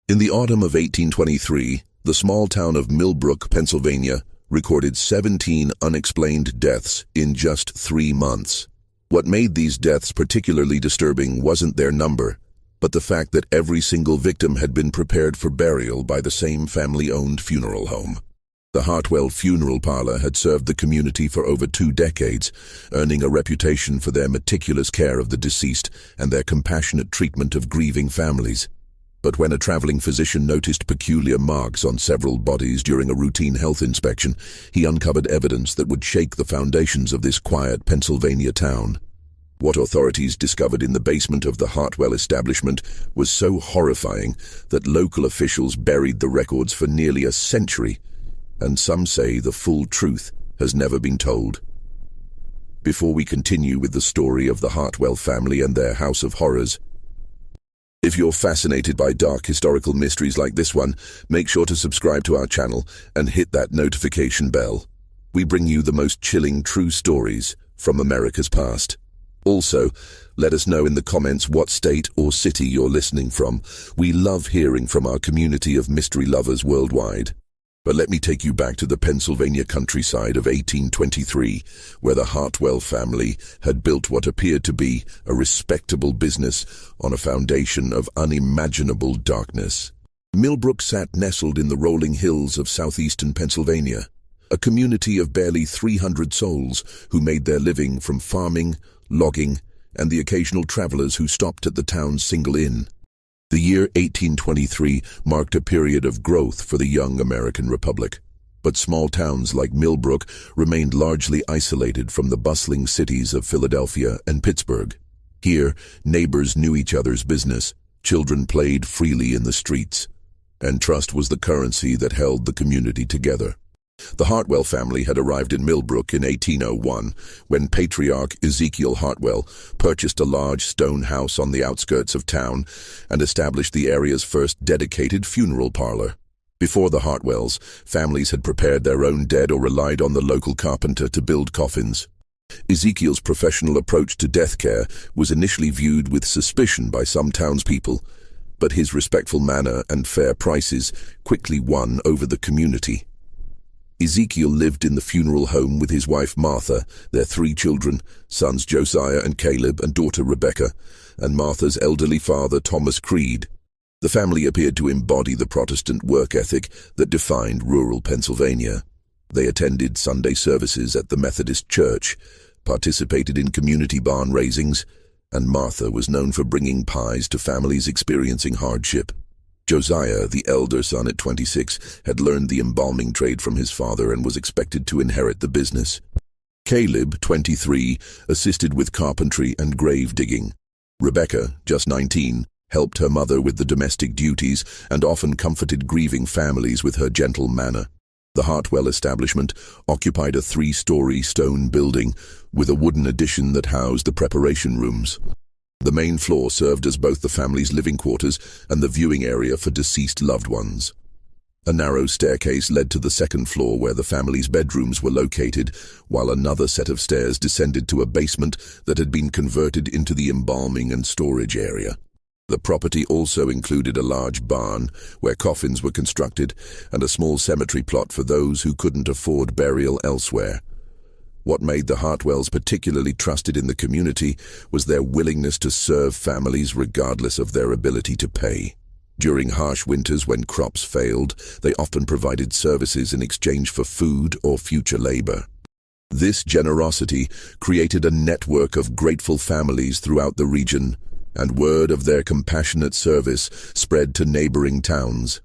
In the autumn of 1823, the small town of Millbrook, Pennsylvania, recorded 17 unexplained deaths in just 3 months. What made these deaths particularly disturbing wasn't their number, but the fact that every single victim had been prepared for burial by the same family-owned funeral home. The Hallowell funeral parlor had served the community for over 2 decades, earning a reputation for their meticulous care of the deceased and their compassionate treatment of grieving families. But when a traveling physician noticed peculiar marks on several bodies during a routine health inspection, he uncovered evidence that would shake the foundations of this quiet Pennsylvania town. What authorities discovered in the basement of the Hallowell establishment was so horrifying that local officials buried the records for nearly a century, and some say the full truth has never been told. Before we continue with the story of the Hallowell family and their house of horrors, if you're fascinated by dark historical mysteries like this one, make sure to subscribe to our channel and hit that notification bell. We bring you the most chilling true stories from America's past. Also, let us know in the comments what state or city you're listening from. We love hearing from our community of mystery lovers worldwide. But let me take you back to the Pennsylvania countryside of 1823, where the Hallowell family had built what appeared to be a respectable business on a foundation of unimaginable darkness. Millbrook sat nestled in the rolling hills of southeastern Pennsylvania, a community of barely 300 souls who made their living from farming, logging, and the occasional travelers who stopped at the town's single inn. The year 1823 marked a period of growth for the young American Republic, but small towns like Millbrook remained largely isolated from the bustling cities of Philadelphia and Pittsburgh. Here, neighbors knew each other's business, children played freely in the streets, and trust was the currency that held the community together. The Hallowell family had arrived in Millbrook in 1801 when patriarch Ezekiel Hallowell purchased a large stone house on the outskirts of town and established the area's first dedicated funeral parlor. Before the Hallowells, families had prepared their own dead or relied on the local carpenter to build coffins. Ezekiel's professional approach to death care was initially viewed with suspicion by some townspeople, but his respectful manner and fair prices quickly won over the community. Ezekiel lived in the funeral home with his wife Martha, their 3 children, sons Josiah and Caleb and daughter Rebecca, and Martha's elderly father Thomas Creed. The family appeared to embody the Protestant work ethic that defined rural Pennsylvania. They attended Sunday services at the Methodist Church, participated in community barn raisings, and Martha was known for bringing pies to families experiencing hardship. Josiah, the elder son at 26, had learned the embalming trade from his father and was expected to inherit the business. Caleb, 23, assisted with carpentry and grave digging. Rebecca, just 19, helped her mother with the domestic duties and often comforted grieving families with her gentle manner. The Hallowell establishment occupied a 3-story stone building with a wooden addition that housed the preparation rooms. The main floor served as both the family's living quarters and the viewing area for deceased loved ones. A narrow staircase led to the 2nd floor where the family's bedrooms were located, while another set of stairs descended to a basement that had been converted into the embalming and storage area. The property also included a large barn where coffins were constructed and a small cemetery plot for those who couldn't afford burial elsewhere. What made the Hallowells particularly trusted in the community was their willingness to serve families regardless of their ability to pay. During harsh winters when crops failed, they often provided services in exchange for food or future labor. This generosity created a network of grateful families throughout the region, and word of their compassionate service spread to neighboring towns.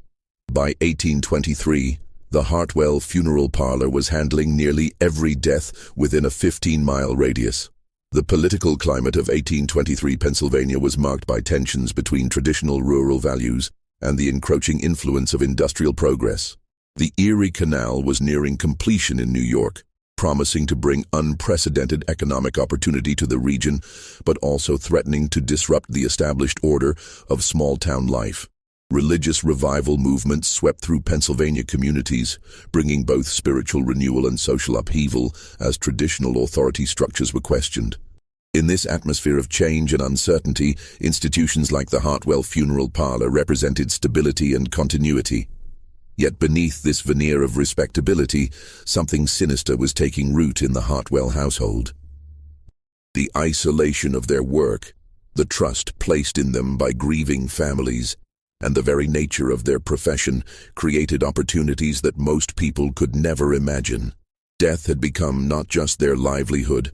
By 1823, the Hallowell funeral parlor was handling nearly every death within a 15-mile radius. The political climate of 1823 Pennsylvania was marked by tensions between traditional rural values and the encroaching influence of industrial progress. The Erie Canal was nearing completion in New York, promising to bring unprecedented economic opportunity to the region, but also threatening to disrupt the established order of small-town life. Religious revival movements swept through Pennsylvania communities, bringing both spiritual renewal and social upheaval as traditional authority structures were questioned. In this atmosphere of change and uncertainty, institutions like the Hallowell funeral parlor represented stability and continuity. Yet beneath this veneer of respectability, something sinister was taking root in the Hallowell household. The isolation of their work, the trust placed in them by grieving families, and the very nature of their profession created opportunities that most people could never imagine. Death had become not just their livelihood,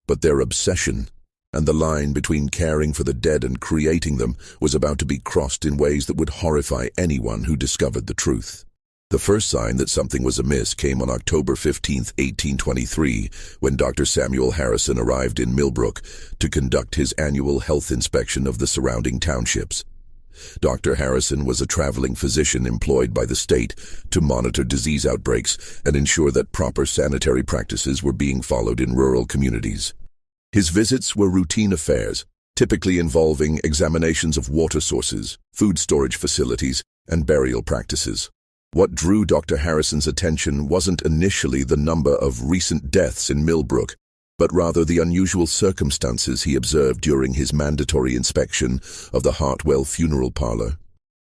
but their obsession, and the line between caring for the dead and creating them was about to be crossed in ways that would horrify anyone who discovered the truth. The first sign that something was amiss came on October 15, 1823, when Dr. Samuel Harrison arrived in Millbrook to conduct his annual health inspection of the surrounding townships. Dr. Harrison was a traveling physician employed by the state to monitor disease outbreaks and ensure that proper sanitary practices were being followed in rural communities. His visits were routine affairs, typically involving examinations of water sources, food storage facilities, and burial practices. What drew Dr. Harrison's attention wasn't initially the number of recent deaths in Millbrook, but rather the unusual circumstances he observed during his mandatory inspection of the Hallowell funeral parlor.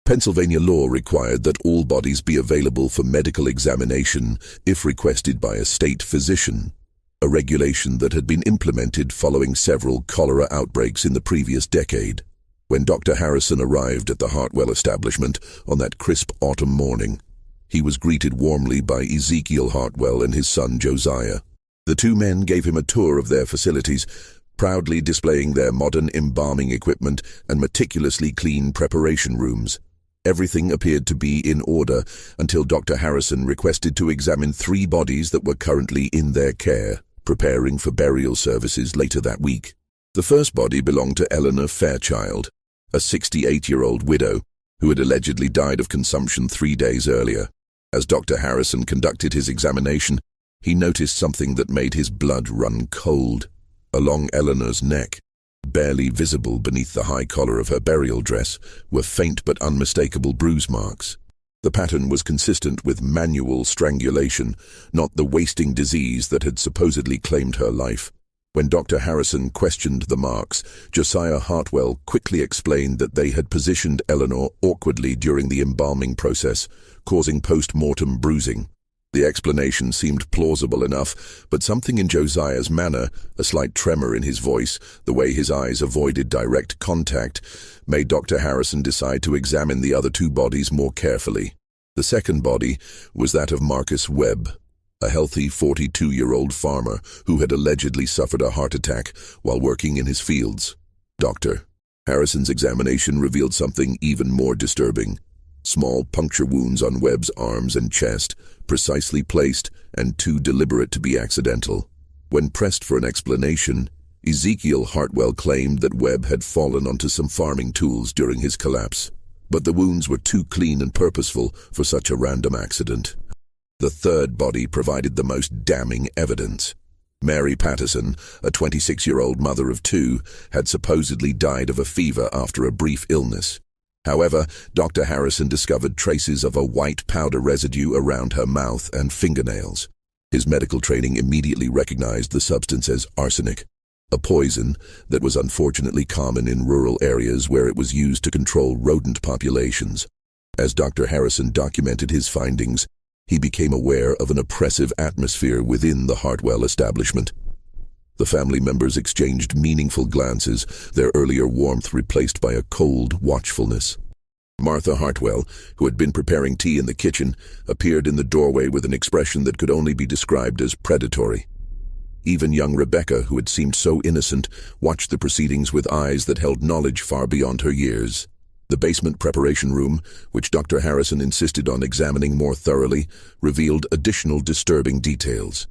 Pennsylvania law required that all bodies be available for medical examination if requested by a state physician, a regulation that had been implemented following several cholera outbreaks in the previous decade. When Dr. Harrison arrived at the Hallowell establishment on that crisp autumn morning, he was greeted warmly by Ezekiel Hallowell and his son Josiah. The two men gave him a tour of their facilities, proudly displaying their modern embalming equipment and meticulously clean preparation rooms. Everything appeared to be in order until Dr. Harrison requested to examine 3 bodies that were currently in their care, preparing for burial services later that week. The first body belonged to Eleanor Fairchild, a 68-year-old widow who had allegedly died of consumption 3 days earlier. As Dr. Harrison conducted his examination, he noticed something that made his blood run cold. Along Eleanor's neck, barely visible beneath the high collar of her burial dress, were faint but unmistakable bruise marks. The pattern was consistent with manual strangulation, not the wasting disease that had supposedly claimed her life. When Dr. Harrison questioned the marks, Josiah Hallowell quickly explained that they had positioned Eleanor awkwardly during the embalming process, causing post-mortem bruising. The explanation seemed plausible enough, but something in Josiah's manner, a slight tremor in his voice, the way his eyes avoided direct contact, made Dr. Harrison decide to examine the other 2 bodies more carefully. The second body was that of Marcus Webb, a healthy 42-year-old farmer who had allegedly suffered a heart attack while working in his fields. Dr. Harrison's examination revealed something even more disturbing. Small puncture wounds on Webb's arms and chest, precisely placed and too deliberate to be accidental. When pressed for an explanation, Ezekiel Hallowell claimed that Webb had fallen onto some farming tools during his collapse, but the wounds were too clean and purposeful for such a random accident. The third body provided the most damning evidence. Mary Patterson, a 26-year-old mother of 2, had supposedly died of a fever after a brief illness. However, Dr. Harrison discovered traces of a white powder residue around her mouth and fingernails. His medical training immediately recognized the substance as arsenic, a poison that was unfortunately common in rural areas where it was used to control rodent populations. As Dr. Harrison documented his findings, he became aware of an oppressive atmosphere within the Hallowell establishment. The family members exchanged meaningful glances, their earlier warmth replaced by a cold watchfulness. Martha Hallowell, who had been preparing tea in the kitchen, appeared in the doorway with an expression that could only be described as predatory. Even young Rebecca, who had seemed so innocent, watched the proceedings with eyes that held knowledge far beyond her years. The basement preparation room, which Dr. Harrison insisted on examining more thoroughly, revealed additional disturbing details.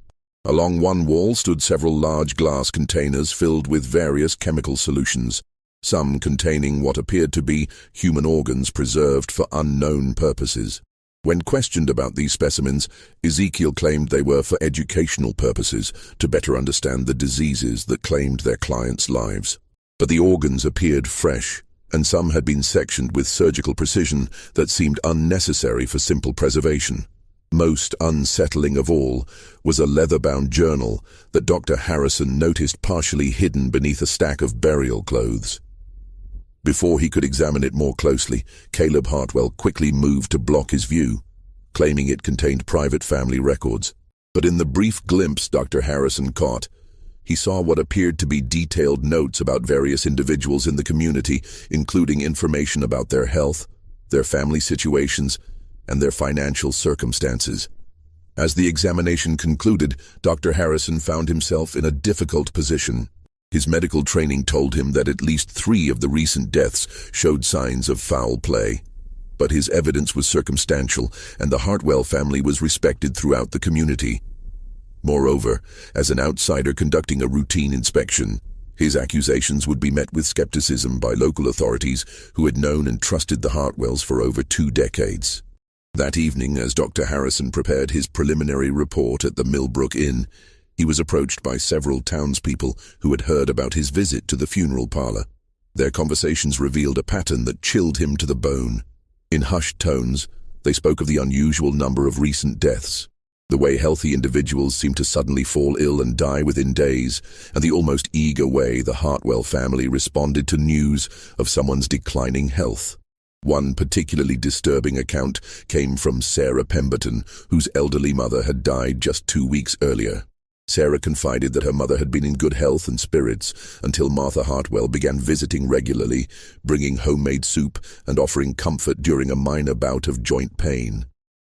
Along one wall stood several large glass containers filled with various chemical solutions, some containing what appeared to be human organs preserved for unknown purposes. When questioned about these specimens, Ezekiel claimed they were for educational purposes, to better understand the diseases that claimed their clients' lives. But the organs appeared fresh, and some had been sectioned with surgical precision that seemed unnecessary for simple preservation. Most unsettling of all was a leather-bound journal that Dr. Harrison noticed partially hidden beneath a stack of burial clothes. Before he could examine it more closely, Caleb Hartwell quickly moved to block his view, claiming it contained private family records. But in the brief glimpse Dr. Harrison caught, he saw what appeared to be detailed notes about various individuals in the community, including information about their health, their family situations, and their financial circumstances. As the examination concluded, Dr. Harrison found himself in a difficult position. His medical training told him that at least 3 of the recent deaths showed signs of foul play. But his evidence was circumstantial, and the Hartwell family was respected throughout the community. Moreover, as an outsider conducting a routine inspection, his accusations would be met with skepticism by local authorities who had known and trusted the Hartwells for over 2 decades. That evening, as Dr. Harrison prepared his preliminary report at the Millbrook Inn, he was approached by several townspeople who had heard about his visit to the funeral parlor. Their conversations revealed a pattern that chilled him to the bone. In hushed tones, they spoke of the unusual number of recent deaths, the way healthy individuals seemed to suddenly fall ill and die within days, and the almost eager way the Hartwell family responded to news of someone's declining health. One particularly disturbing account came from Sarah Pemberton, whose elderly mother had died just 2 weeks earlier. Sarah confided that her mother had been in good health and spirits until Martha Hartwell began visiting regularly, bringing homemade soup and offering comfort during a minor bout of joint pain.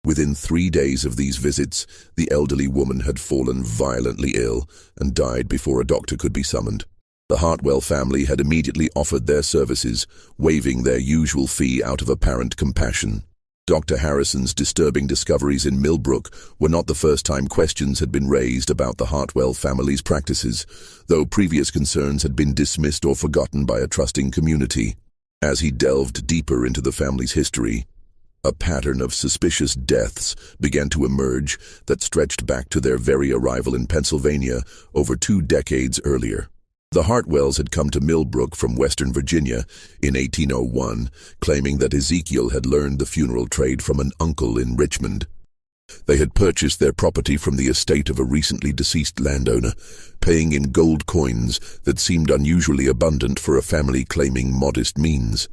Within 3 days of these visits, the elderly woman had fallen violently ill and died before a doctor could be summoned. The Hartwell family had immediately offered their services, waiving their usual fee out of apparent compassion. Dr. Harrison's disturbing discoveries in Millbrook were not the first time questions had been raised about the Hartwell family's practices, though previous concerns had been dismissed or forgotten by a trusting community. As he delved deeper into the family's history, a pattern of suspicious deaths began to emerge that stretched back to their very arrival in Pennsylvania over 2 decades earlier. The Hartwells had come to Millbrook from Western Virginia in 1801, claiming that Ezekiel had learned the funeral trade from an uncle in Richmond. They had purchased their property from the estate of a recently deceased landowner, paying in gold coins that seemed unusually abundant for a family claiming modest means.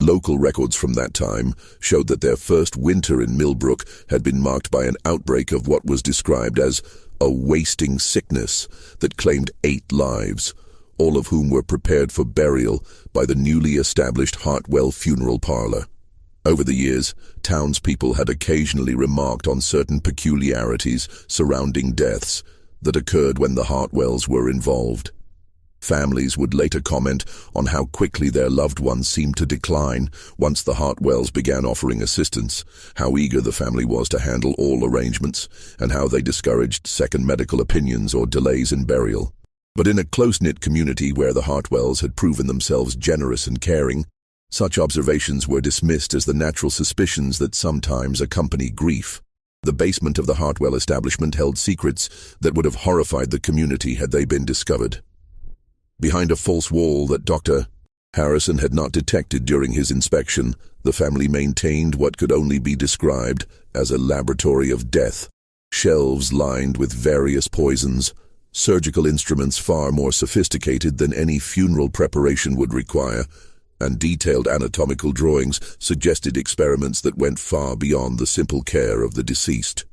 Local records from that time showed that their first winter in Millbrook had been marked by an outbreak of what was described as a wasting sickness that claimed 8 lives, all of whom were prepared for burial by the newly established Hartwell funeral parlor. Over the years, townspeople had occasionally remarked on certain peculiarities surrounding deaths that occurred when the Hartwells were involved. Families would later comment on how quickly their loved ones seemed to decline once the Hartwells began offering assistance, how eager the family was to handle all arrangements, and how they discouraged second medical opinions or delays in burial. But in a close-knit community where the Hartwells had proven themselves generous and caring, such observations were dismissed as the natural suspicions that sometimes accompany grief. The basement of the Hartwell establishment held secrets that would have horrified the community had they been discovered. Behind a false wall that Dr. Harrison had not detected during his inspection, the family maintained what could only be described as a laboratory of death. Shelves lined with various poisons, surgical instruments far more sophisticated than any funeral preparation would require, and detailed anatomical drawings suggested experiments that went far beyond the simple care of the deceased.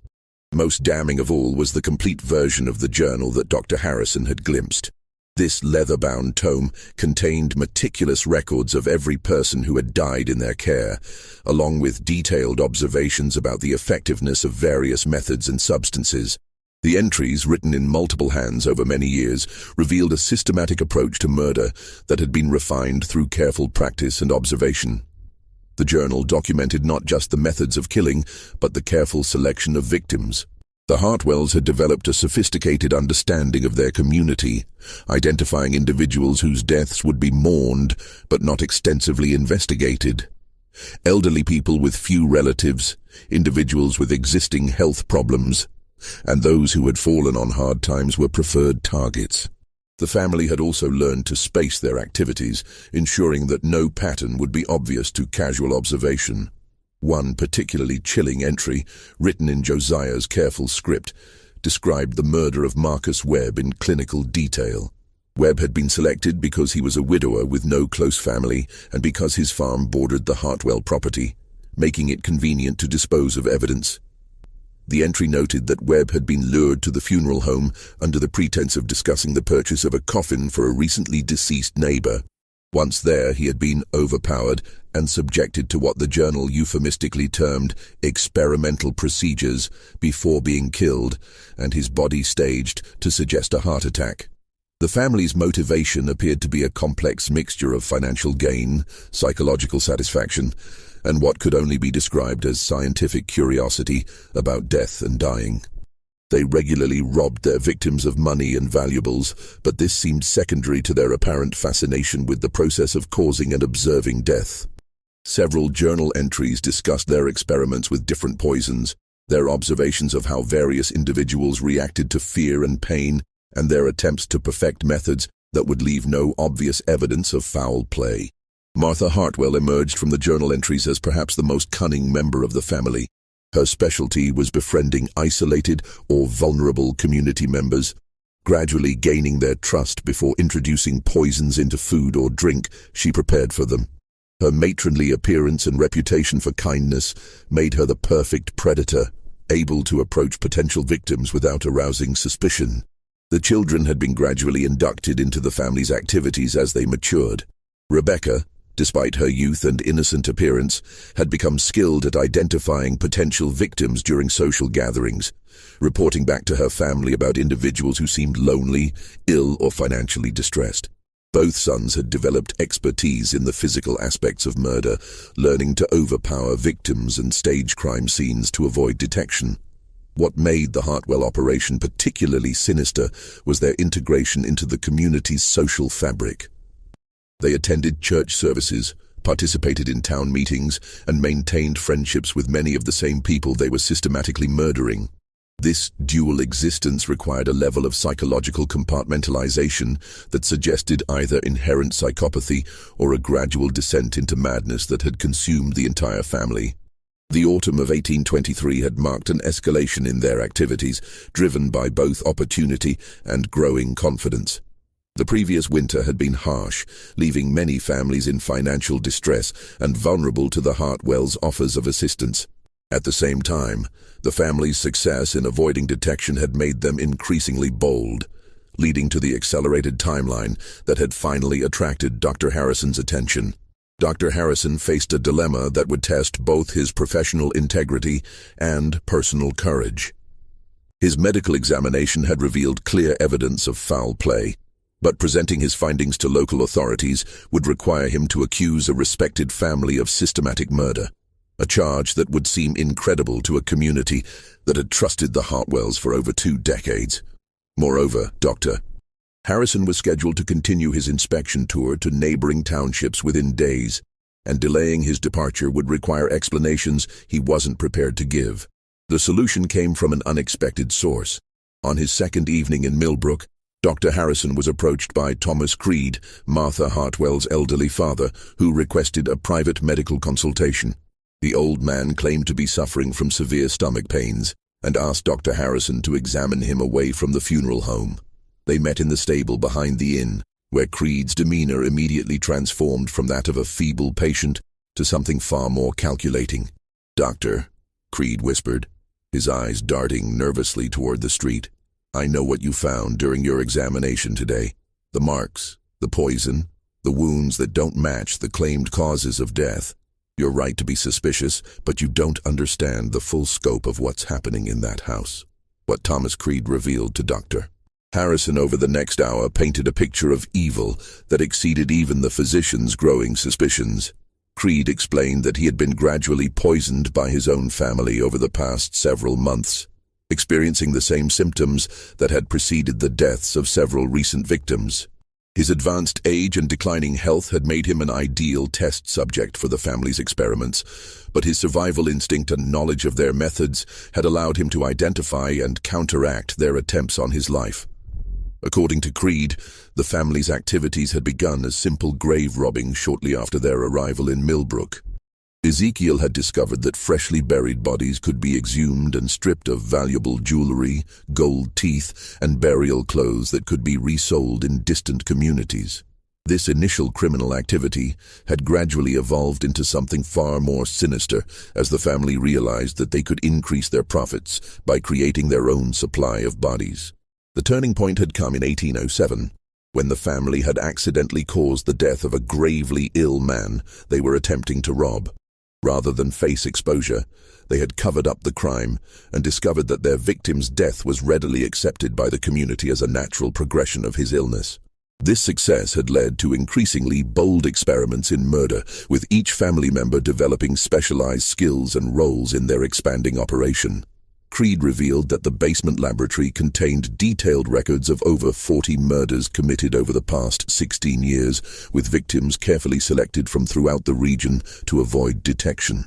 Most damning of all was the complete version of the journal that Dr. Harrison had glimpsed. This leather-bound tome contained meticulous records of every person who had died in their care, along with detailed observations about the effectiveness of various methods and substances. The entries, written in multiple hands over many years, revealed a systematic approach to murder that had been refined through careful practice and observation. The journal documented not just the methods of killing, but the careful selection of victims. The Hartwells had developed a sophisticated understanding of their community, identifying individuals whose deaths would be mourned but not extensively investigated. Elderly people with few relatives, individuals with existing health problems, and those who had fallen on hard times were preferred targets. The family had also learned to space their activities, ensuring that no pattern would be obvious to casual observation. One particularly chilling entry, written in Josiah's careful script, described the murder of Marcus Webb in clinical detail. Webb had been selected because he was a widower with no close family and because his farm bordered the Hallowell property, making it convenient to dispose of evidence. The entry noted that Webb had been lured to the funeral home under the pretense of discussing the purchase of a coffin for a recently deceased neighbor. Once there, he had been overpowered and subjected to what the journal euphemistically termed experimental procedures before being killed, and his body staged to suggest a heart attack. The family's motivation appeared to be a complex mixture of financial gain, psychological satisfaction, and what could only be described as scientific curiosity about death and dying. They regularly robbed their victims of money and valuables, but this seemed secondary to their apparent fascination with the process of causing and observing death. Several journal entries discussed their experiments with different poisons, their observations of how various individuals reacted to fear and pain, and their attempts to perfect methods that would leave no obvious evidence of foul play. Martha Hallowell emerged from the journal entries as perhaps the most cunning member of the family. Her specialty was befriending isolated or vulnerable community members, gradually gaining their trust before introducing poisons into food or drink she prepared for them. Her matronly appearance and reputation for kindness made her the perfect predator, able to approach potential victims without arousing suspicion. The children had been gradually inducted into the family's activities as they matured. Rebecca, despite her youth and innocent appearance, had become skilled at identifying potential victims during social gatherings, reporting back to her family about individuals who seemed lonely, ill, or financially distressed. Both sons had developed expertise in the physical aspects of murder, learning to overpower victims and stage crime scenes to avoid detection. What made the Hallowell operation particularly sinister was their integration into the community's social fabric. They attended church services, participated in town meetings, and maintained friendships with many of the same people they were systematically murdering. This dual existence required a level of psychological compartmentalization that suggested either inherent psychopathy or a gradual descent into madness that had consumed the entire family. The autumn of 1823 had marked an escalation in their activities, driven by both opportunity and growing confidence. The previous winter had been harsh, leaving many families in financial distress and vulnerable to the Hallowell's offers of assistance. At the same time, the family's success in avoiding detection had made them increasingly bold, leading to the accelerated timeline that had finally attracted Dr. Harrison's attention. Dr. Harrison faced a dilemma that would test both his professional integrity and personal courage. His medical examination had revealed clear evidence of foul play, but presenting his findings to local authorities would require him to accuse a respected family of systematic murder, a charge that would seem incredible to a community that had trusted the Hallowells for over 2 decades. Moreover, Dr. Harrison was scheduled to continue his inspection tour to neighboring townships within days, and delaying his departure would require explanations he wasn't prepared to give. The solution came from an unexpected source. On his second evening in Millbrook, Dr. Harrison was approached by Thomas Creed, Martha Hallowell's elderly father, who requested a private medical consultation. The old man claimed to be suffering from severe stomach pains and asked Dr. Harrison to examine him away from the funeral home. They met in the stable behind the inn, where Creed's demeanor immediately transformed from that of a feeble patient to something far more calculating. "Doctor," Creed whispered, his eyes darting nervously toward the street, "I know what you found during your examination today. The marks, the poison, the wounds that don't match the claimed causes of death. You're right to be suspicious, but you don't understand the full scope of what's happening in that house." What Thomas Creed revealed to Dr. Harrison over the next hour painted a picture of evil that exceeded even the physician's growing suspicions. Creed explained that he had been gradually poisoned by his own family over the past several months, experiencing the same symptoms that had preceded the deaths of several recent victims. His advanced age and declining health had made him an ideal test subject for the family's experiments, but his survival instinct and knowledge of their methods had allowed him to identify and counteract their attempts on his life. According to Creed, the family's activities had begun as simple grave robbing shortly after their arrival in Millbrook. Ezekiel had discovered that freshly buried bodies could be exhumed and stripped of valuable jewelry, gold teeth, and burial clothes that could be resold in distant communities. This initial criminal activity had gradually evolved into something far more sinister as the family realized that they could increase their profits by creating their own supply of bodies. The turning point had come in 1807, when the family had accidentally caused the death of a gravely ill man they were attempting to rob. Rather than face exposure, they had covered up the crime and discovered that their victim's death was readily accepted by the community as a natural progression of his illness. This success had led to increasingly bold experiments in murder, with each family member developing specialized skills and roles in their expanding operation. Creed revealed that the basement laboratory contained detailed records of over 40 murders committed over the past 16 years, with victims carefully selected from throughout the region to avoid detection.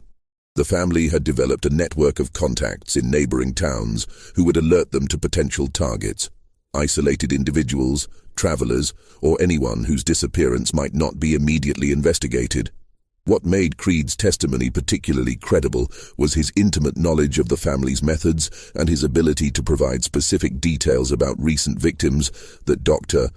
The family had developed a network of contacts in neighboring towns who would alert them to potential targets, isolated individuals, travelers, or anyone whose disappearance might not be immediately investigated. What made Creed's testimony particularly credible was his intimate knowledge of the family's methods and his ability to provide specific details about recent victims that Dr.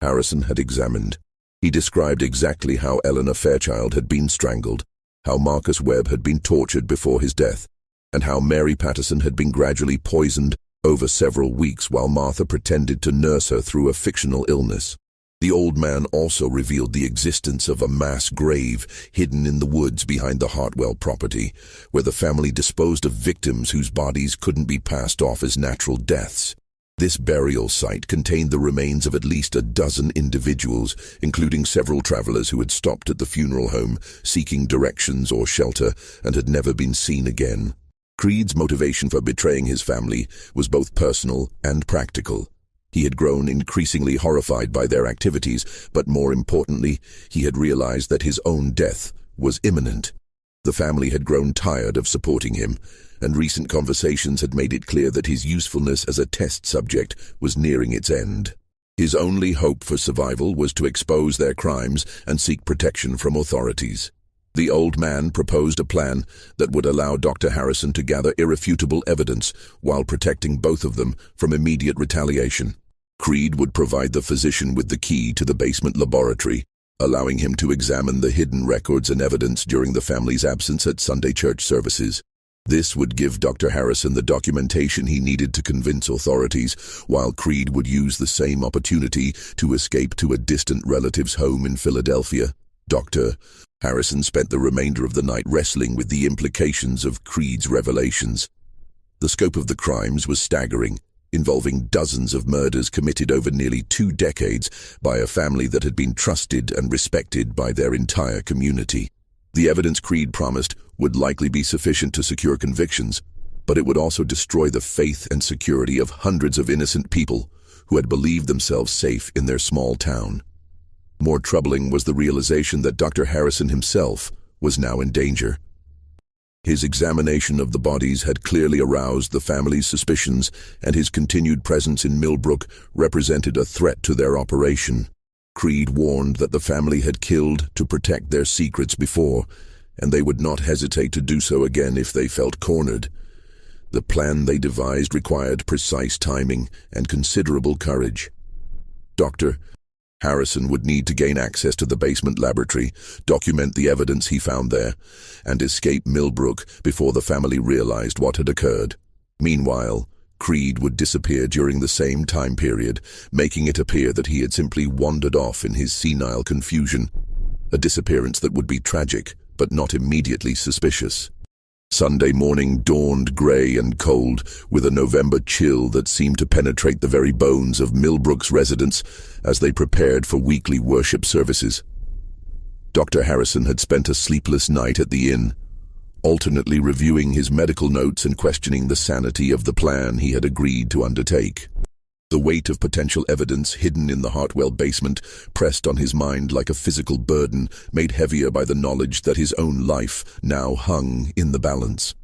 Harrison had examined. He described exactly how Eleanor Fairchild had been strangled, how Marcus Webb had been tortured before his death, and how Mary Patterson had been gradually poisoned over several weeks while Martha pretended to nurse her through a fictional illness. The old man also revealed the existence of a mass grave hidden in the woods behind the Hallowell property, where the family disposed of victims whose bodies couldn't be passed off as natural deaths. This burial site contained the remains of at least a dozen individuals, including several travelers who had stopped at the funeral home seeking directions or shelter and had never been seen again. Creed's motivation for betraying his family was both personal and practical. He had grown increasingly horrified by their activities, but more importantly, he had realized that his own death was imminent. The family had grown tired of supporting him, and recent conversations had made it clear that his usefulness as a test subject was nearing its end. His only hope for survival was to expose their crimes and seek protection from authorities. The old man proposed a plan that would allow Dr. Harrison to gather irrefutable evidence while protecting both of them from immediate retaliation. Creed would provide the physician with the key to the basement laboratory, allowing him to examine the hidden records and evidence during the family's absence at Sunday church services. This would give Dr. Harrison the documentation he needed to convince authorities, while Creed would use the same opportunity to escape to a distant relative's home in Philadelphia. Dr. Harrison spent the remainder of the night wrestling with the implications of Creed's revelations. The scope of the crimes was staggering, involving dozens of murders committed over nearly 2 decades by a family that had been trusted and respected by their entire community. The evidence Creed promised would likely be sufficient to secure convictions, but it would also destroy the faith and security of hundreds of innocent people who had believed themselves safe in their small town. More troubling was the realization that Dr. Harrison himself was now in danger. His examination of the bodies had clearly aroused the family's suspicions, and his continued presence in Millbrook represented a threat to their operation. Creed warned that the family had killed to protect their secrets before, and they would not hesitate to do so again if they felt cornered. The plan they devised required precise timing and considerable courage. Dr. Harrison would need to gain access to the basement laboratory, document the evidence he found there, and escape Millbrook before the family realized what had occurred. Meanwhile, Creed would disappear during the same time period, making it appear that he had simply wandered off in his senile confusion, a disappearance that would be tragic, but not immediately suspicious. Sunday morning dawned grey and cold, with a November chill that seemed to penetrate the very bones of Millbrook's residents as they prepared for weekly worship services. Dr. Harrison had spent a sleepless night at the inn, alternately reviewing his medical notes and questioning the sanity of the plan he had agreed to undertake. The weight of potential evidence hidden in the Hallowell basement pressed on his mind like a physical burden, made heavier by the knowledge that his own life now hung in the balance.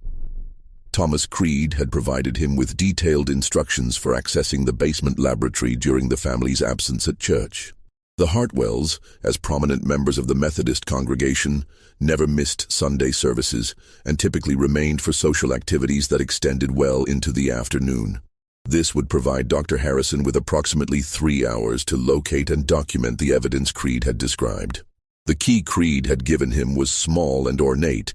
Thomas Creed had provided him with detailed instructions for accessing the basement laboratory during the family's absence at church. The Hartwells, as prominent members of the Methodist congregation, never missed Sunday services and typically remained for social activities that extended well into the afternoon. This would provide Dr. Harrison with approximately 3 hours to locate and document the evidence Creed had described. The key Creed had given him was small and ornate,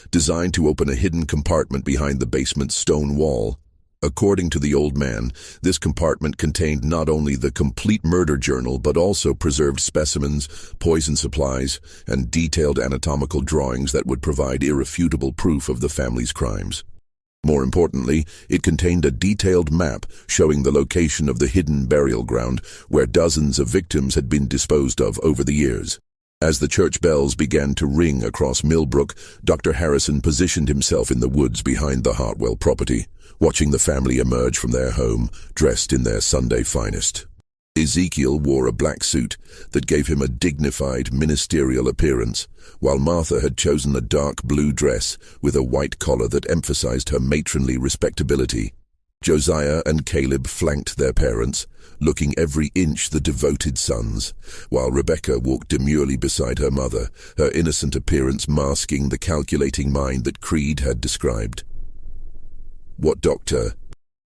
designed to open a hidden compartment behind the basement's stone wall. According to the old man, this compartment contained not only the complete murder journal but also preserved specimens, poison supplies, and detailed anatomical drawings that would provide irrefutable proof of the family's crimes. More importantly, it contained a detailed map showing the location of the hidden burial ground where dozens of victims had been disposed of over the years. As the church bells began to ring across Millbrook, Dr. Harrison positioned himself in the woods behind the Hartwell property, watching the family emerge from their home, dressed in their Sunday finest. Ezekiel wore a black suit that gave him a dignified, ministerial appearance, while Martha had chosen a dark blue dress with a white collar that emphasized her matronly respectability. Josiah and Caleb flanked their parents, looking every inch the devoted sons, while Rebecca walked demurely beside her mother, her innocent appearance masking the calculating mind that Creed had described. What Dr.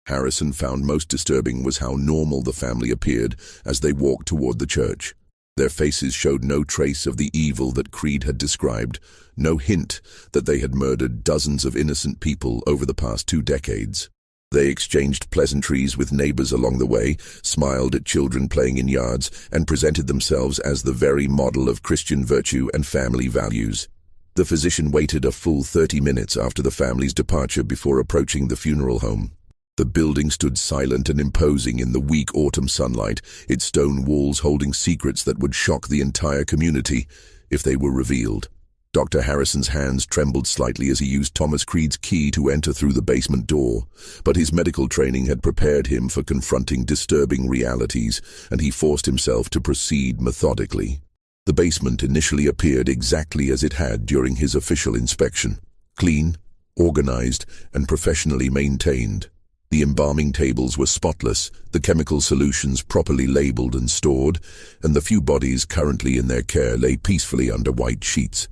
Harrison found most disturbing was how normal the family appeared as they walked toward the church. Their faces showed no trace of the evil that Creed had described, no hint that they had murdered dozens of innocent people over the past 2 decades. They exchanged pleasantries with neighbors along the way, smiled at children playing in yards, and presented themselves as the very model of Christian virtue and family values. The physician waited a full 30 minutes after the family's departure before approaching the funeral home. The building stood silent and imposing in the weak autumn sunlight, its stone walls holding secrets that would shock the entire community if they were revealed. Dr. Harrison's hands trembled slightly as he used Thomas Creed's key to enter through the basement door, but his medical training had prepared him for confronting disturbing realities, and he forced himself to proceed methodically. The basement initially appeared exactly as it had during his official inspection: clean, organized, and professionally maintained. The embalming tables were spotless, the chemical solutions properly labeled and stored, and the few bodies currently in their care lay peacefully under white sheets.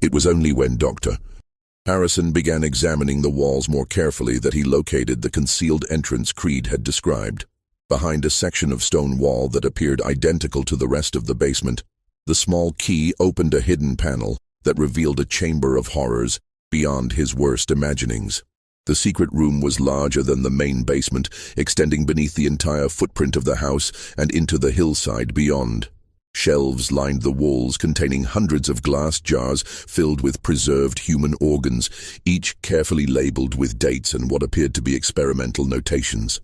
It was only when Dr. Harrison began examining the walls more carefully that he located the concealed entrance Creed had described. Behind a section of stone wall that appeared identical to the rest of the basement, the small key opened a hidden panel that revealed a chamber of horrors beyond his worst imaginings. The secret room was larger than the main basement, extending beneath the entire footprint of the house and into the hillside beyond. Shelves lined the walls containing hundreds of glass jars filled with preserved human organs, each carefully labeled with dates and what appeared to be experimental notations.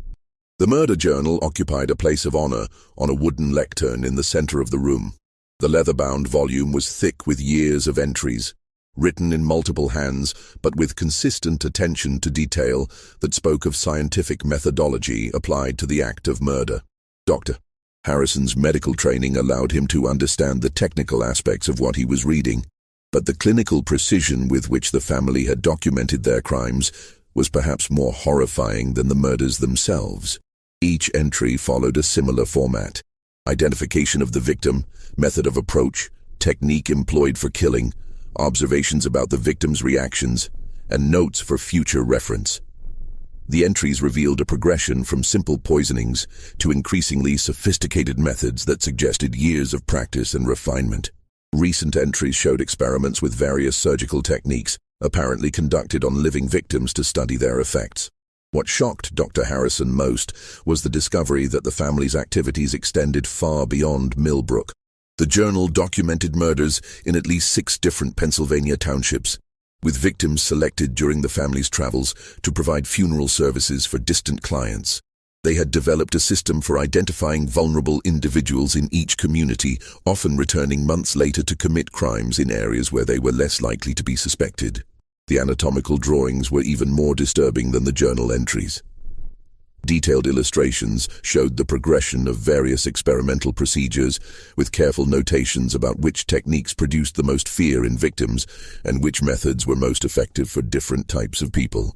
The murder journal occupied a place of honor on a wooden lectern in the center of the room. The leather-bound volume was thick with years of entries, written in multiple hands but with consistent attention to detail that spoke of scientific methodology applied to the act of murder. Dr. Harrison's medical training allowed him to understand the technical aspects of what he was reading, but the clinical precision with which the family had documented their crimes was perhaps more horrifying than the murders themselves. Each entry followed a similar format: identification of the victim, method of approach, technique employed for killing, observations about the victim's reactions, and notes for future reference. The entries revealed a progression from simple poisonings to increasingly sophisticated methods that suggested years of practice and refinement. Recent entries showed experiments with various surgical techniques, apparently conducted on living victims to study their effects. What shocked Dr. Harrison most was the discovery that the family's activities extended far beyond Millbrook. The journal documented murders in at least 6 different Pennsylvania townships, with victims selected during the family's travels to provide funeral services for distant clients. They had developed a system for identifying vulnerable individuals in each community, often returning months later to commit crimes in areas where they were less likely to be suspected. The anatomical drawings were even more disturbing than the journal entries. Detailed illustrations showed the progression of various experimental procedures, with careful notations about which techniques produced the most fear in victims and which methods were most effective for different types of people.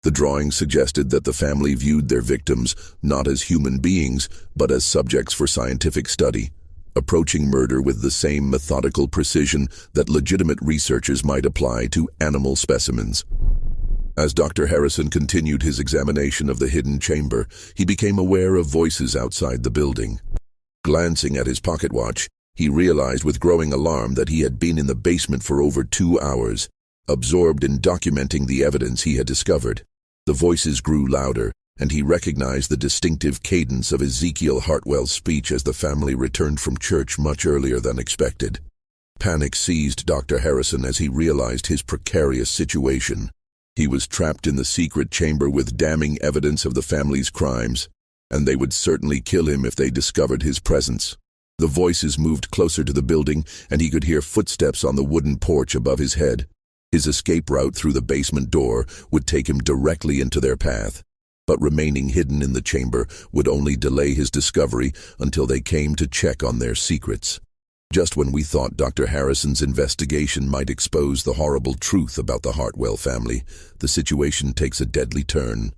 The drawings suggested that the family viewed their victims not as human beings, but as subjects for scientific study, approaching murder with the same methodical precision that legitimate researchers might apply to animal specimens. As Dr. Harrison continued his examination of the hidden chamber, he became aware of voices outside the building. Glancing at his pocket watch, he realized with growing alarm that he had been in the basement for over 2 hours, absorbed in documenting the evidence he had discovered. The voices grew louder, and he recognized the distinctive cadence of Ezekiel Hartwell's speech as the family returned from church much earlier than expected. Panic seized Dr. Harrison as he realized his precarious situation. He was trapped in the secret chamber with damning evidence of the family's crimes, and they would certainly kill him if they discovered his presence. The voices moved closer to the building, and he could hear footsteps on the wooden porch above his head. His escape route through the basement door would take him directly into their path, but remaining hidden in the chamber would only delay his discovery until they came to check on their secrets. Just when we thought Dr. Harrison's investigation might expose the horrible truth about the Hartwell family, the situation takes a deadly turn.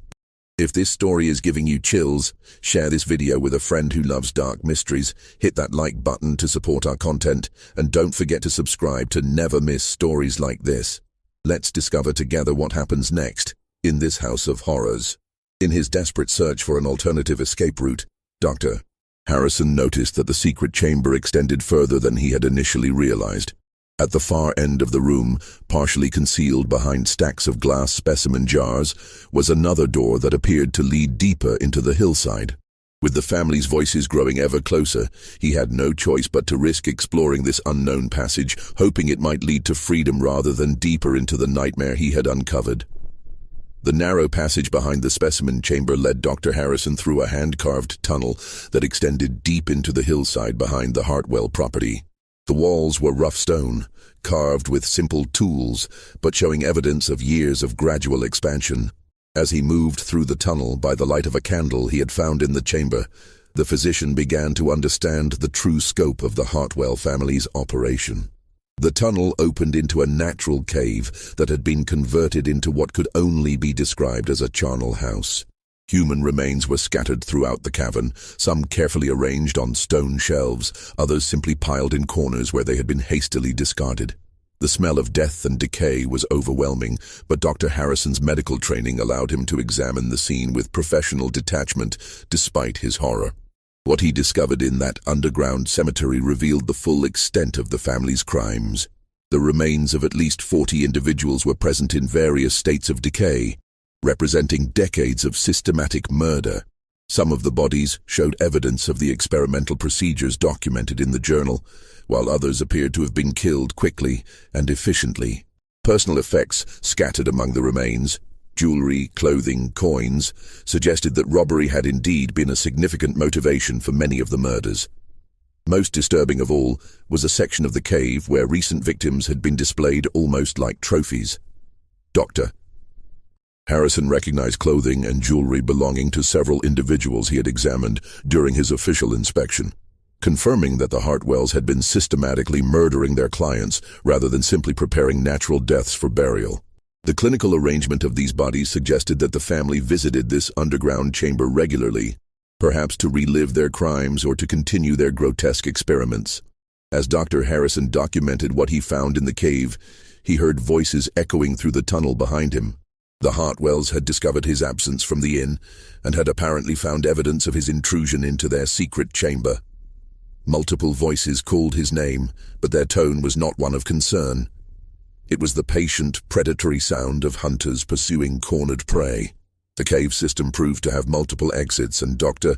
If this story is giving you chills, share this video with a friend who loves dark mysteries, hit that like button to support our content, and don't forget to subscribe to never miss stories like this. Let's discover together what happens next in this house of horrors. In his desperate search for an alternative escape route, Dr. Harrison noticed that the secret chamber extended further than he had initially realized. At the far end of the room, partially concealed behind stacks of glass specimen jars, was another door that appeared to lead deeper into the hillside. With the family's voices growing ever closer, he had no choice but to risk exploring this unknown passage, hoping it might lead to freedom rather than deeper into the nightmare he had uncovered. The narrow passage behind the specimen chamber led Dr. Harrison through a hand-carved tunnel that extended deep into the hillside behind the Hartwell property. The walls were rough stone, carved with simple tools, but showing evidence of years of gradual expansion. As he moved through the tunnel by the light of a candle he had found in the chamber, the physician began to understand the true scope of the Hartwell family's operation. The tunnel opened into a natural cave that had been converted into what could only be described as a charnel house. Human remains were scattered throughout the cavern, some carefully arranged on stone shelves, others simply piled in corners where they had been hastily discarded. The smell of death and decay was overwhelming, but Dr. Harrison's medical training allowed him to examine the scene with professional detachment despite his horror. What he discovered in that underground cemetery revealed the full extent of the family's crimes. The remains of at least 40 individuals were present in various states of decay, representing decades of systematic murder. Some of the bodies showed evidence of the experimental procedures documented in the journal, while others appeared to have been killed quickly and efficiently. Personal effects scattered among the remains, jewelry, clothing, coins, suggested that robbery had indeed been a significant motivation for many of the murders. Most disturbing of all was a section of the cave where recent victims had been displayed almost like trophies. Dr. Harrison recognized clothing and jewelry belonging to several individuals he had examined during his official inspection, confirming that the Hartwells had been systematically murdering their clients rather than simply preparing natural deaths for burial. The clinical arrangement of these bodies suggested that the family visited this underground chamber regularly, perhaps to relive their crimes or to continue their grotesque experiments. As Dr. Harrison documented what he found in the cave, he heard voices echoing through the tunnel behind him. The Hartwells had discovered his absence from the inn and had apparently found evidence of his intrusion into their secret chamber. Multiple voices called his name, but their tone was not one of concern. It was the patient, predatory sound of hunters pursuing cornered prey. The cave system proved to have multiple exits, and Dr.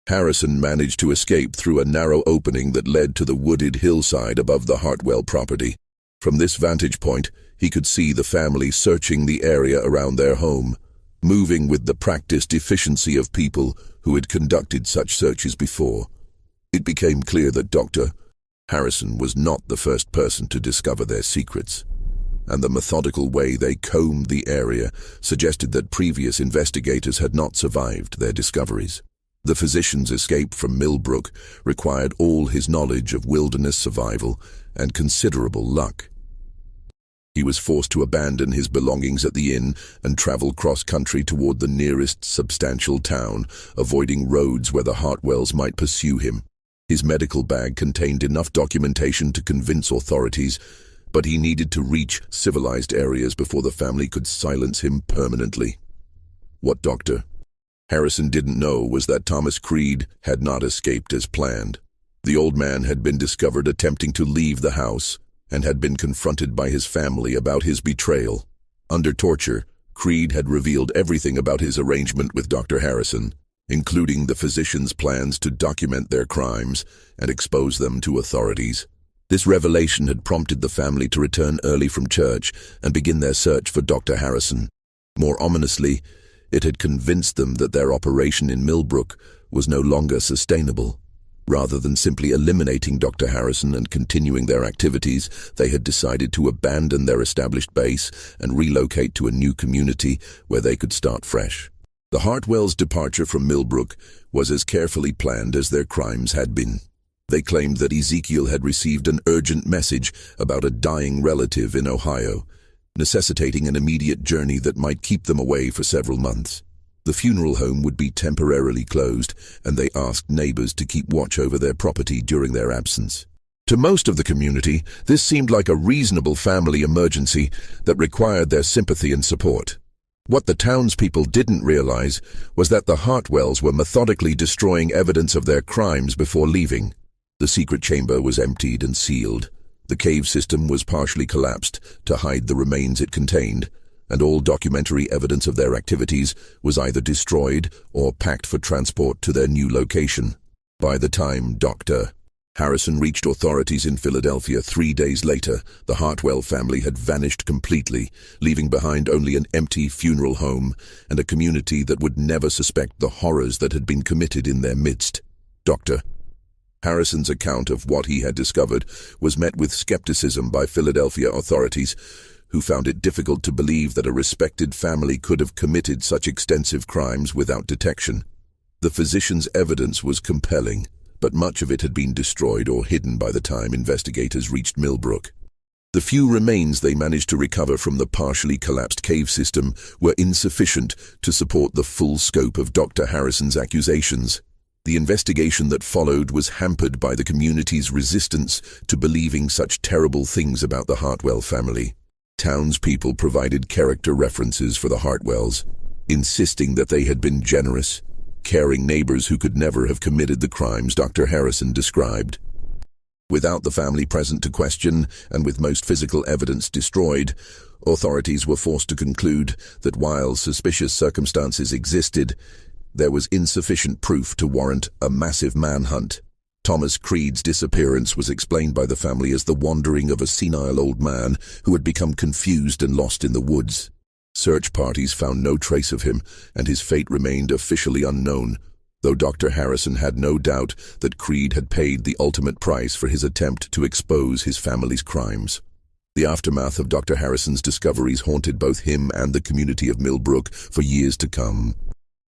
Harrison managed to escape through a narrow opening that led to the wooded hillside above the Hartwell property. From this vantage point, he could see the family searching the area around their home, moving with the practiced efficiency of people who had conducted such searches before. It became clear that Dr. Harrison was not the first person to discover their secrets, and the methodical way they combed the area suggested that previous investigators had not survived their discoveries. The physician's escape from Millbrook required all his knowledge of wilderness survival and considerable luck. He was forced to abandon his belongings at the inn and travel cross-country toward the nearest substantial town, avoiding roads where the Hartwells might pursue him. His medical bag contained enough documentation to convince authorities, but he needed to reach civilized areas before the family could silence him permanently. What Dr. Harrison didn't know was that Thomas Creed had not escaped as planned. The old man had been discovered attempting to leave the house and had been confronted by his family about his betrayal. Under torture, Creed had revealed everything about his arrangement with Dr. Harrison, including the physician's plans to document their crimes and expose them to authorities. This revelation had prompted the family to return early from church and begin their search for Dr. Harrison. More ominously, it had convinced them that their operation in Millbrook was no longer sustainable. Rather than simply eliminating Dr. Harrison and continuing their activities, they had decided to abandon their established base and relocate to a new community where they could start fresh. The Hartwells' departure from Millbrook was as carefully planned as their crimes had been. They claimed that Ezekiel had received an urgent message about a dying relative in Ohio, necessitating an immediate journey that might keep them away for several months. The funeral home would be temporarily closed, and they asked neighbors to keep watch over their property during their absence. To most of the community, this seemed like a reasonable family emergency that required their sympathy and support. What the townspeople didn't realize was that the Hartwells were methodically destroying evidence of their crimes before leaving. The secret chamber was emptied and sealed. The cave system was partially collapsed to hide the remains it contained, and all documentary evidence of their activities was either destroyed or packed for transport to their new location. By the time Dr. Harrison reached authorities in Philadelphia 3 days later, the Hartwell family had vanished completely, leaving behind only an empty funeral home and a community that would never suspect the horrors that had been committed in their midst. Dr. Harrison's account of what he had discovered was met with skepticism by Philadelphia authorities, who found it difficult to believe that a respected family could have committed such extensive crimes without detection. The physician's evidence was compelling, but much of it had been destroyed or hidden by the time investigators reached Millbrook. The few remains they managed to recover from the partially collapsed cave system were insufficient to support the full scope of Dr. Harrison's accusations. The investigation that followed was hampered by the community's resistance to believing such terrible things about the Hartwell family. Townspeople provided character references for the Hartwells, insisting that they had been generous, caring neighbors who could never have committed the crimes Dr. Harrison described. Without the family present to question, and with most physical evidence destroyed, authorities were forced to conclude that while suspicious circumstances existed, there was insufficient proof to warrant a massive manhunt. Thomas Creed's disappearance was explained by the family as the wandering of a senile old man who had become confused and lost in the woods. Search parties found no trace of him, and his fate remained officially unknown, though Dr. Harrison had no doubt that Creed had paid the ultimate price for his attempt to expose his family's crimes. The aftermath of Dr. Harrison's discoveries haunted both him and the community of Millbrook for years to come.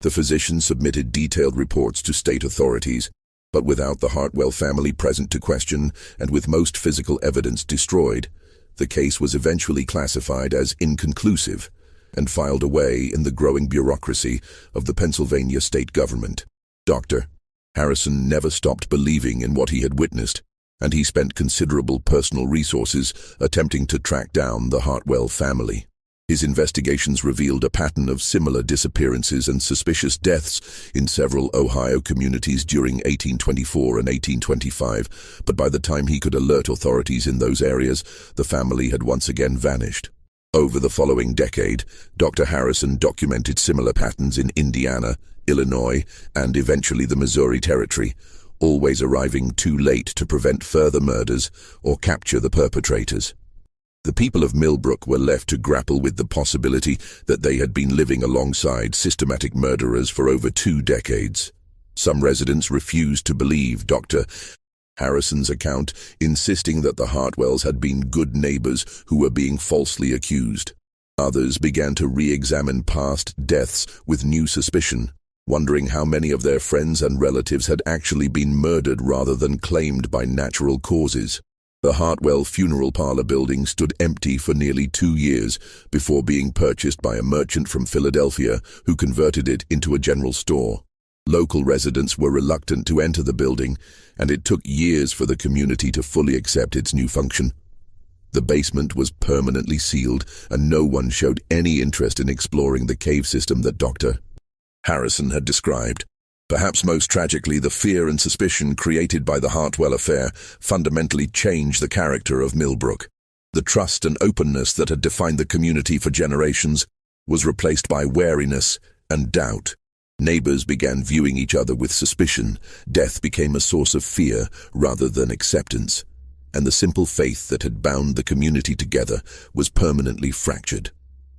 The physician submitted detailed reports to state authorities, but without the Hartwell family present to question, and with most physical evidence destroyed, the case was eventually classified as inconclusive and filed away in the growing bureaucracy of the Pennsylvania state government. Dr. Harrison never stopped believing in what he had witnessed, and he spent considerable personal resources attempting to track down the Hartwell family. His investigations revealed a pattern of similar disappearances and suspicious deaths in several Ohio communities during 1824 and 1825, but by the time he could alert authorities in those areas, the family had once again vanished. Over the following decade, Dr. Harrison documented similar patterns in Indiana, Illinois, and eventually the Missouri Territory, always arriving too late to prevent further murders or capture the perpetrators. The people of Millbrook were left to grapple with the possibility that they had been living alongside systematic murderers for over 2 decades. Some residents refused to believe Dr. Harrison's account, insisting that the Hartwells had been good neighbors who were being falsely accused. Others began to re-examine past deaths with new suspicion, wondering how many of their friends and relatives had actually been murdered rather than claimed by natural causes. The Hartwell funeral parlor building stood empty for nearly 2 years before being purchased by a merchant from Philadelphia who converted it into a general store. Local residents were reluctant to enter the building, and it took years for the community to fully accept its new function. The basement was permanently sealed, and no one showed any interest in exploring the cave system that Dr. Harrison had described. Perhaps most tragically, the fear and suspicion created by the Hallowell affair fundamentally changed the character of Millbrook. The trust and openness that had defined the community for generations was replaced by wariness and doubt. Neighbors began viewing each other with suspicion. Death became a source of fear rather than acceptance, and the simple faith that had bound the community together was permanently fractured.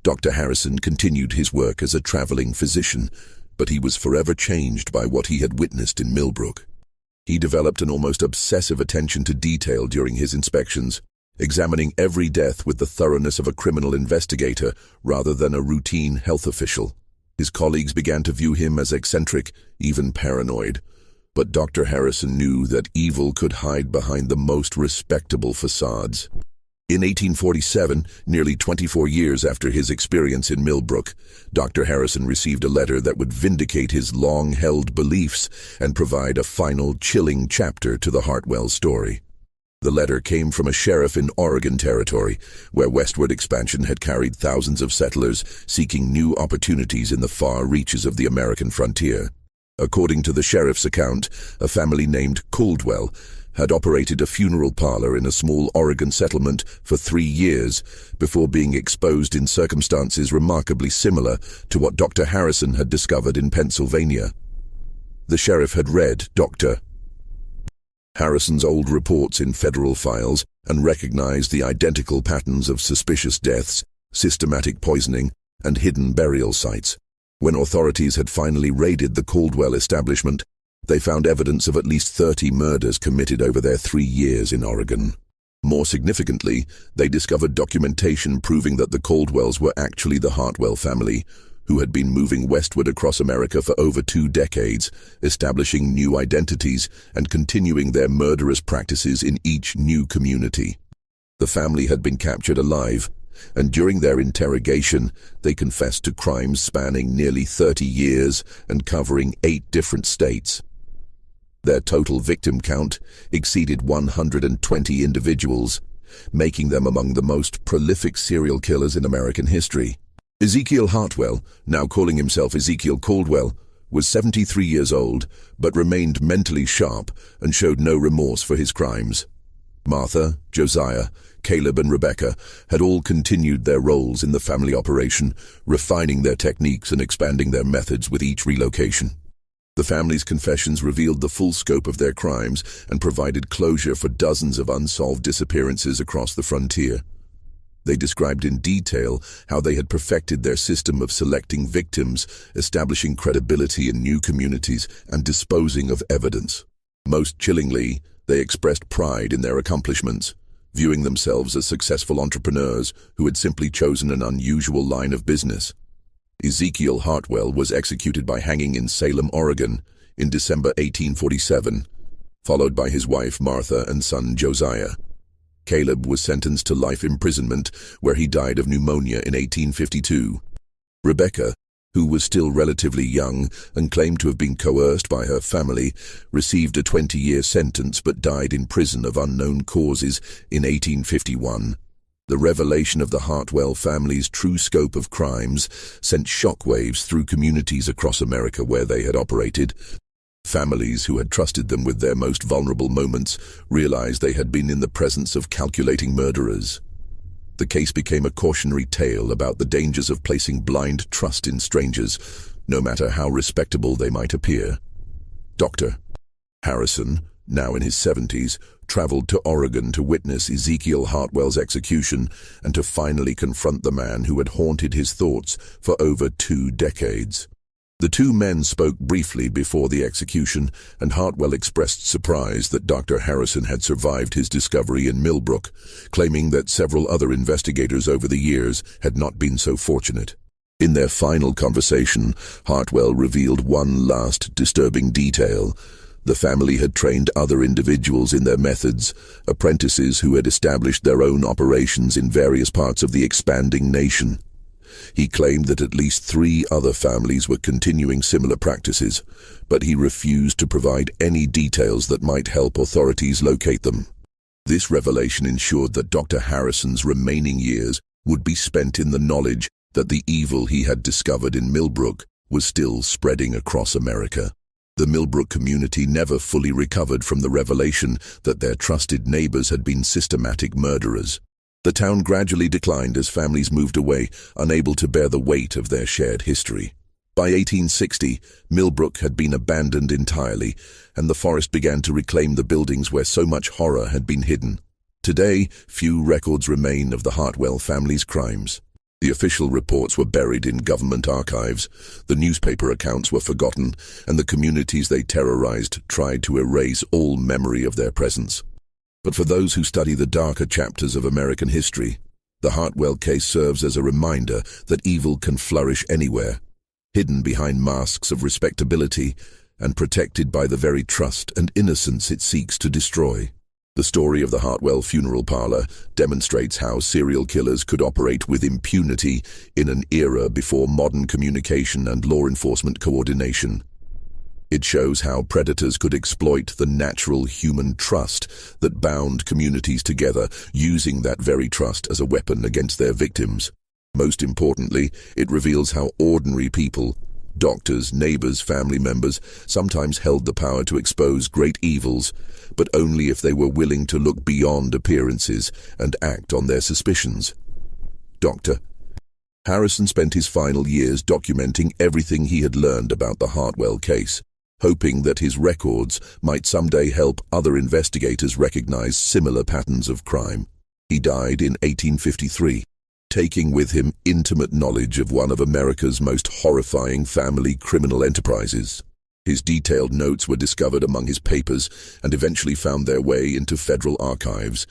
Dr. Harrison continued his work as a traveling physician, but he was forever changed by what he had witnessed in Millbrook. He developed an almost obsessive attention to detail during his inspections, examining every death with the thoroughness of a criminal investigator rather than a routine health official. His colleagues began to view him as eccentric, even paranoid. But Dr. Harrison knew that evil could hide behind the most respectable facades. In 1847, nearly 24 years after his experience in Millbrook, Dr. Harrison received a letter that would vindicate his long-held beliefs and provide a final chilling chapter to the Hallowell story. The letter came from a sheriff in Oregon Territory, where westward expansion had carried thousands of settlers seeking new opportunities in the far reaches of the American frontier. According to the sheriff's account, a family named Caldwell had operated a funeral parlor in a small Oregon settlement for 3 years before being exposed in circumstances remarkably similar to what Dr. Harrison had discovered in Pennsylvania. The sheriff had read Dr. Harrison's old reports in federal files and recognized the identical patterns of suspicious deaths, systematic poisoning, and hidden burial sites. When authorities had finally raided the Caldwell establishment, they found evidence of at least 30 murders committed over their 3 years in Oregon. More significantly, they discovered documentation proving that the Caldwells were actually the Hallowell family, who had been moving westward across America for over 2 decades, establishing new identities and continuing their murderous practices in each new community. The family had been captured alive, and during their interrogation, they confessed to crimes spanning nearly 30 years and covering 8 different states. Their total victim count exceeded 120 individuals, making them among the most prolific serial killers in American history. Ezekiel Hallowell, now calling himself Ezekiel Caldwell, was 73 years old, but remained mentally sharp and showed no remorse for his crimes. Martha, Josiah, Caleb, and Rebecca had all continued their roles in the family operation, refining their techniques and expanding their methods with each relocation. The family's confessions revealed the full scope of their crimes and provided closure for dozens of unsolved disappearances across the frontier. They described in detail how they had perfected their system of selecting victims, establishing credibility in new communities, and disposing of evidence. Most chillingly, they expressed pride in their accomplishments, viewing themselves as successful entrepreneurs who had simply chosen an unusual line of business. Ezekiel Hallowell was executed by hanging in Salem, Oregon, in December 1847, followed by his wife Martha and son Josiah. Caleb was sentenced to life imprisonment, where he died of pneumonia in 1852. Rebecca, who was still relatively young and claimed to have been coerced by her family, received a 20-year sentence but died in prison of unknown causes in 1851. The revelation of the Hallowell family's true scope of crimes sent shockwaves through communities across America where they had operated. Families who had trusted them with their most vulnerable moments realized they had been in the presence of calculating murderers. The case became a cautionary tale about the dangers of placing blind trust in strangers, no matter how respectable they might appear. Dr. Harrison, now in his 70s, traveled to Oregon to witness Ezekiel Hallowell's execution and to finally confront the man who had haunted his thoughts for over 2 decades. The 2 men spoke briefly before the execution, and Hallowell expressed surprise that Dr. Harrison had survived his discovery in Millbrook, claiming that several other investigators over the years had not been so fortunate. In their final conversation, Hallowell revealed one last disturbing detail. The family had trained other individuals in their methods, apprentices who had established their own operations in various parts of the expanding nation. He claimed that at least 3 other families were continuing similar practices, but he refused to provide any details that might help authorities locate them. This revelation ensured that Dr. Harrison's remaining years would be spent in the knowledge that the evil he had discovered in Millbrook was still spreading across America. The Millbrook community never fully recovered from the revelation that their trusted neighbors had been systematic murderers. The town gradually declined as families moved away, unable to bear the weight of their shared history. By 1860, Millbrook had been abandoned entirely, and the forest began to reclaim the buildings where so much horror had been hidden. Today, few records remain of the Hallowell family's crimes. The official reports were buried in government archives, the newspaper accounts were forgotten, and the communities they terrorized tried to erase all memory of their presence. But for those who study the darker chapters of American history, the Hallowell case serves as a reminder that evil can flourish anywhere, hidden behind masks of respectability and protected by the very trust and innocence it seeks to destroy. The story of the Hallowell funeral parlor demonstrates how serial killers could operate with impunity in an era before modern communication and law enforcement coordination. It shows how predators could exploit the natural human trust that bound communities together, using that very trust as a weapon against their victims. Most importantly, it reveals how ordinary people, doctors, neighbors, family members, sometimes held the power to expose great evils, but only if they were willing to look beyond appearances and act on their suspicions. Dr. Harrison spent his final years documenting everything he had learned about the Hallowell case, hoping that his records might someday help other investigators recognize similar patterns of crime. He died in 1853. Taking with him intimate knowledge of one of America's most horrifying family criminal enterprises. His detailed notes were discovered among his papers and eventually found their way into federal archives,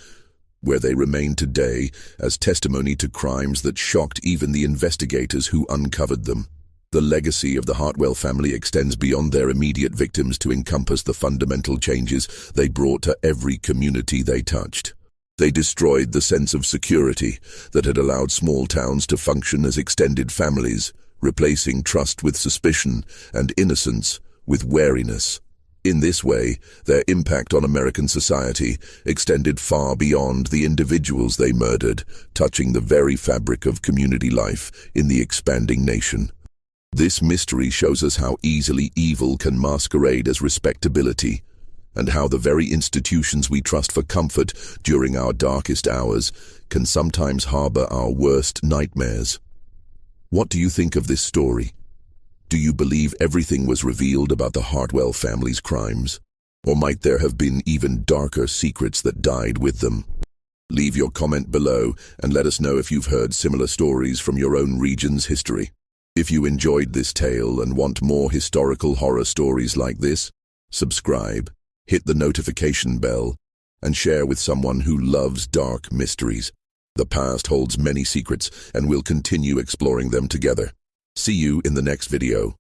where they remain today as testimony to crimes that shocked even the investigators who uncovered them. The legacy of the Hallowell family extends beyond their immediate victims to encompass the fundamental changes they brought to every community they touched. They destroyed the sense of security that had allowed small towns to function as extended families, replacing trust with suspicion and innocence with wariness. In this way, their impact on American society extended far beyond the individuals they murdered, touching the very fabric of community life in the expanding nation. This mystery shows us how easily evil can masquerade as respectability, and how the very institutions we trust for comfort during our darkest hours can sometimes harbor our worst nightmares. What do you think of this story? Do you believe everything was revealed about the Hallowell family's crimes? Or might there have been even darker secrets that died with them? Leave your comment below and let us know if you've heard similar stories from your own region's history. If you enjoyed this tale and want more historical horror stories like this, subscribe, hit the notification bell, and share with someone who loves dark mysteries. The past holds many secrets, and we'll continue exploring them together. See you in the next video.